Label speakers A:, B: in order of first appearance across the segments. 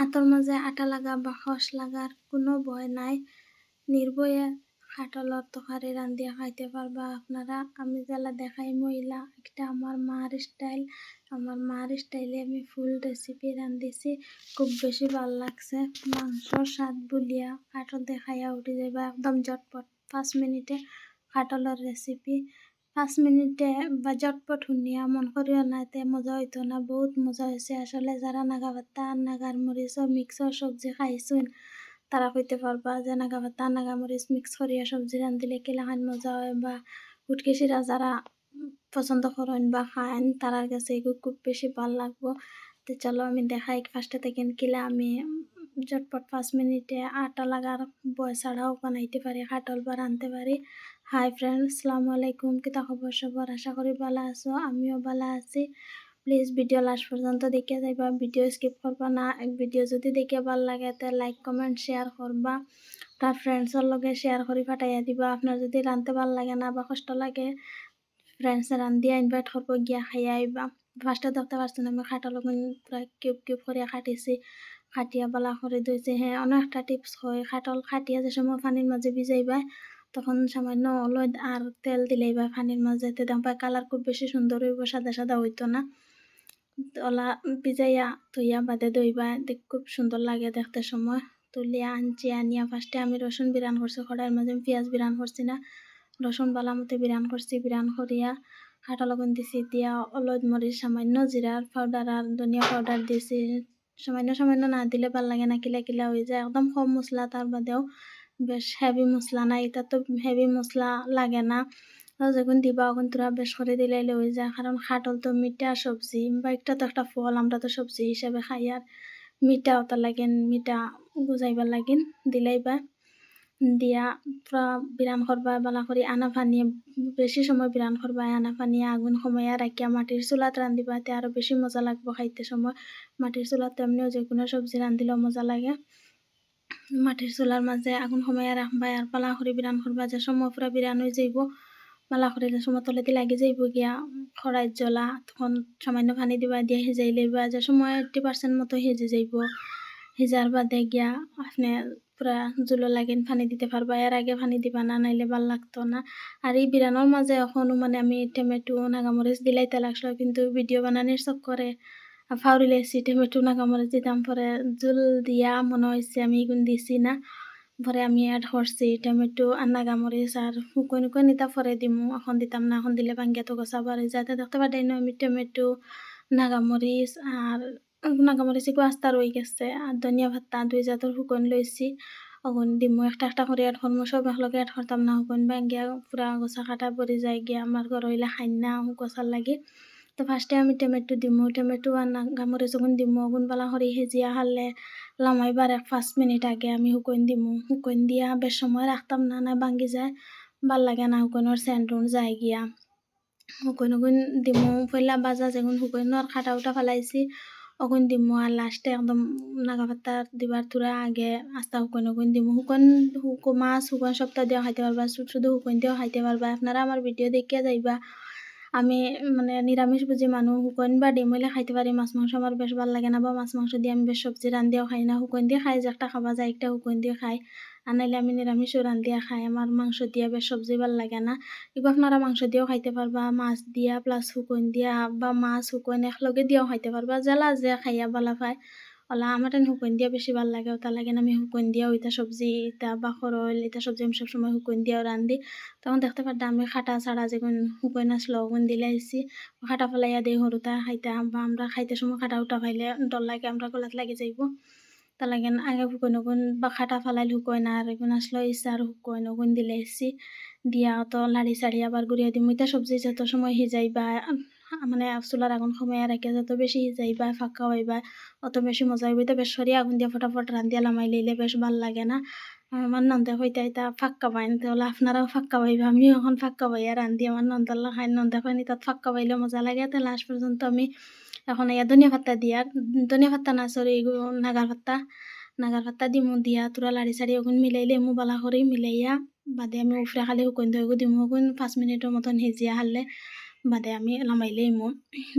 A: আতর মাঝে আটা লাগা বা খস লাগার কোনো ভয় নাই। নির্ভয়ে খাটলর তরকারি রান্ধিয়া খাইতে পারবা আপনারা। আমি যেলা দেখাই মহিলা একটা আমার মার স্টাইল। আমার মার স্টাইলে আমি ফুল রেসিপি রান্ধিছি, খুব বেশি ভাল লাগছে। মাংসর স্বাদ বলিয়া খাটল দেখাইয়া উঠে যাইবা একদম ঝটপট 5 মিনিটে খাটলর রেসিপি। 5 মিনিটে বা ঝটপট শুনিয়া মন করিও না এতে মজা হইতো না, বহুত মজা হয়েছে আসলে। যারা নাগা ভাত্তা নাগার মরিচ মিক্সর সবজি খাইছুন তারা কইতে পারবা যে নাগা ভাত্তা নাগা মরিচ মিক্স করিয়া সবজি রান্ধিলে কিলাখান মজা হয়, বা উটকেশিরা যারা পছন্দ করেন বা খান তারার কাছে এগুলো খুব বেশি ভাল লাগবো। তো চলো আমি দেখাই ফার্স্টে থেকে কিলা আমি ঝটপট 5 মিনিটে আটা লাগার বয় ছাড়াও বানাইতে পারি, খাটল বা রাঁধতে পারি। হাই ফ্রেন্ডস, আসসালামু আলাইকুম। কিতা খবর সবার? আশা করি ভালো আছো, আমিও ভালো আছি। প্লিজ ভিডিও লাস্ট পর্যন্ত দেখে যাইবা, ভিডিও স্কিপ করবা না। ভিডিও যদি দেখে ভাল লাগে তো লাইক কমেন্ট শেয়ার করবা, তার ফ্রেন্ডসের লগে শেয়ার করে পাঠাইয়া দিবা। আপনার যদি রাঁধতে ভাল লাগে না বা কষ্ট লাগে ফ্রেন্ডস রান্ধিয়া ইনভাইট করবো, গিয়া খাইয়া আইবা। ফার্স্টে দেখতে পারছেন আমি খাটা লগুন পুরা কিউব কিউব করিয়া কাটিছি, খাটিয়া বালা করে ধুইছি। হ্যাঁ, অনেকটা টিপস হয়। খাটল খাটিয়া যে সময় পানির মাঝে ভিজাইবা তখন সামান্য হলুদ আর তেল দিলেইবা পানির মাঝে, তে দেখবা কালার খুব বেশি সুন্দর হইব, সাদা সাদা হইতো না। ওলা ভিজাইয়া ধুইয়া বাদে দইবা, দেখ খুব সুন্দর লাগে দেখতে সময়। তুলিয়া আনছি, আনিয়া ফার্স্টে আমি রসুন বিরান করছি কড়াইয়ের মাঝে, পেঁয়াজ বিরান করছি না, রসুন বালা মতো বিরান করছি। বিরান করিয়া খাটা লবণ দিছি, দিয়া হলুদ মরিচ সামান্য জিরার পাউডার আর ধনিয়া পাউডার দিছি। সামান্য সামান্য না দিলে ভাল লাগে না, কিলা কিলা হয়ে যায়। একদম কম মশলা, তার বাদেও বেশ হেভি মশলা না, এটা তো হেভি মশলা লাগে না। যখন দিবা তখন তোরা বেশ করে দিলাইলে হয়ে যায়, কারণ খাটল তো মিঠা সবজি বা একটা তো একটা ফল, আমরা তো সবজি হিসাবে খাই। আর মিঠা ওটা লাগেন, মিঠা গুজাইবার লাগেন দিলাইবা। দিয়া পুরা বিরান করবা বালা করে। আনা পানিয়ে বেশি সময় বিরান করবা, আনা পানিয়ে আগুন কমাইয়া রাখিয়া মাটির চুলাত রান্ধিবা, তে আরো বেশি মজা লাগবো খাইতে সময়। মাটির চুলাত এমনিও যে কোনো সবজি রান্ধিলেও মজা লাগে। মাটির চুলার মাঝে আগুন কমাইয়া রাখবা আর পালা করে বিরান করবা। যে সময় পুরা বিরান হয়ে যাইব, পালা করে যে সময় তলেতে লাগি যাইব গিয়া খড়াইত জ্বলা, তখন সামান্য পানি দিবা, দিয়ে সিজাই লইবা। যে সময় 80% মতো সিজে যাইব, সিজার বাদে গিয়া আপনি পুরা জুলো লাগিন পানি দিতে পারবা। এর আগে পানি দিবা না, নাইলে ভাল লাগতো না। আর এই বিরানোর মাঝে এখনো আমি টমেটো নাগামরিচ দিলাইতে লাগলো, কিন্তু ভিডিও বানানোর চক্করে ফাউরি লাইছি। টমেটো নাগামরিচ দিতাম, পরে জুল দিয়া মনে হয়েছে আমি এগুন দিছি না, পরে আমি অ্যাড করছি টমেটো আর নাগামরিচ। আর শুকনো শুকনো নিতা পরে দিমু, এখন দিতাম না, এখন দিলে ভাঙ্গিয়া তো গোসা বাড়ি যাতে দেখতে পাঠাই না। আমি টমেটো নাগামরিচ আর নাগামরিচ একটু আস্তা রয়ে গেছে, আর ধনিয়া ভাত্তা 2 জাতের শুকন লইছি, অগুন দিমু একটা একটা করে অ্যাড করমু। সব একলগে অ্যাড করতাম না, শুকন ভাঙ্গিয়া পুরা গোসা কাটা পড়ে যায় গিয়া, আমার ঘর হইলে খাই না গোসার লাগে। তো ফার্স্টে আমি টমেটো দিমু, টমেটো আর নাগামরিচ যখন দিমু আগুন বালা করে হেজিয়া হারলে লামাইবার 5 মিনিট আগে আমি শুকন দিমু। শুকন দিয়া বেশ সময় রাখতাম না, না ভাঙ্গি যায়, ভাল লাগে না, শুকনোর সেন্ট যায় গিয়া। শুকন শুকন দিমু, পয়লা বাজা যখন শুকনোর খাটা উঠা ফেলাইছি অগুন দিমু। আর লাস্টে একদম নাগা পাত্তা দিবার থোড়া আগে আস্তা শুকন শুকন দিমু। মাছ শুকন সপ্তাহ দিয়েও খাইতে পারবা, শুধু শুকন দিয়েও খাইতে পারবা। আপনারা আমার ভিডিও দেখিয়া যাইবা। আমি নিরামিষ বুঝি মানুষ, শুকন বা ডিম হইলে খাইতে পারি, মাছ মাংস আমার বেশ ভাল লাগে না, বা মাছ মাংস দিয়ে আমি বেশ সবজি রান্ধিয়াও খাই না। শুকন দিয়ে খাই, যে একটা খাওয়া যায় একটা শুকন দিয়ে খাই, আর নাইলে আমি নিরামিষও রান্ধিয়া খাই। আমার মাংস দিয়া বেশ সবজি ভাল লাগে না। এগুলো আপনারা মাংস দিয়েও খাইতে পারবা, মাছ দিয়া প্লাস শুকন দিয়া, বা মাছ শুকন একলগে দিয়েও খাইতে পারবা, জেলা যে খাইয়া বালা পায়। ওলা আমার শুকন দিয়া বেশি ভাল লাগে, ওটা লাগে না। আমি শুকন দিয়াও ইটা সবজি ইটা বা খরল ইটা সবজি আমি সবসময় শুকন দিয়াও রান্ধি। তখন দেখতে পারতাম আমি খাটা ছাড়া যেগুন শুকন আসলো ওগুন দিলাইছি, খাটা ফেলাইয়া দিই হরুতা খাইতা, বা আমরা খাইতে সময় খাটা উঠা ফাইলে ডর লাগে, আমরা গলাত লাগি যাইব। তা লাগেন আগে শুকন ওগুন বা খাটা ফালাইল শুকন, আর এগুন আসলো ইচ্ছা আর শুকন ওগুন দিলাইছি। দিয়া তো লাড়ি সাড়ি আবার গুড়িয়া দিম। ইটা সবজি যত সময় সিজাই বা চুলার আগুন কমাইয়া রাখে যত বেশি সিজাই বা ফাঁকা হইবা অত বেশি মজা হইব। এটা বেশ সরিয়া আগুন দিয়া ফটাফট রান্ধিয়া লামাই লইলে বেশ ভাল লাগে না। আমার নন্দে হইতে এটা ফাঁক্কা বাইন, তাহলে আপনারাও ফাঁক্কা পাইবা। আমিও এখন ফাঁক্কা পাইয়া রান্ধি, আমার নন্দাল্লা খাই, নন্দে খাইনি তাত ফাঁক্কা পাইলে মজা লাগে। তো লাস্ট পর্যন্ত আমি এখন ধনিয়া পাত্তা দিয়া, ধনিয়া পাত্তা না সরি নাগার পাত্তা, নাগার পাত্তা দিমু। দিয়া তোরা লাড়ি সাড়ি ওগুন মিলাইলে মু বালা করে মিলাইয়া বাদে আমি উফরে খালি শুকন দই দিমু। ওগুন 5 মিনিটের মতন হেজিয়া হারলে বাদে আমি নামাইলেই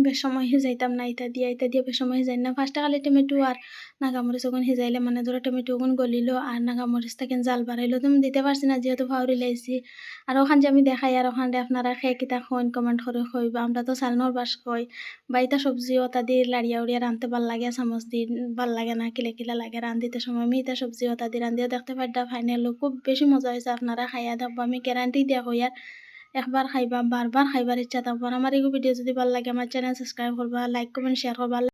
A: বেশ সময় সিজাইতাম না, ইতা দিয়ে বেশ সময় সিজাই না। ফার্স্টে খালি টমেটো আর নাগামরিচ ওগুন সিজাইলে মানে ধরো টমেটো ওগুন গলিল আর নাগামরিচ থাকেন জাল বাড়াইলো, তুমি দিতে পারছি না যেহেতু ফাউরি লাইছি। আর ওখান যে আমি দেখাই আর ওখান আপনারা খেয়ে কিতা খোন কমেন্ট করে খইবা। আমরা তো সালনোর বাস খই বা ইতা সবজি ওতা দিয়ে লাড়িয়া উড়িয়া রাঁধতে ভাল লাগে, চামচ দি ভাল লাগে না, কিলা কিলা লাগে রাঁধিতে সময়। আমি ইতা সবজি ওতা দিয়ে রাঁধিয়া দেখতে পারডা ফাইনাল খুব বেশি মজা হয়েছে। আপনারা খাইয়া দেখবো, আমি গ্যারান্টি দিয়া কই আর একবার খাইবা বারবার খাইবার ইচ্ছা থাকবো। আমার এই ভিডিও যদি ভালো লাগে আমার চ্যানেল সাবস্ক্রাইব করবা, লাইক কমেন্ট শেয়ার করবা।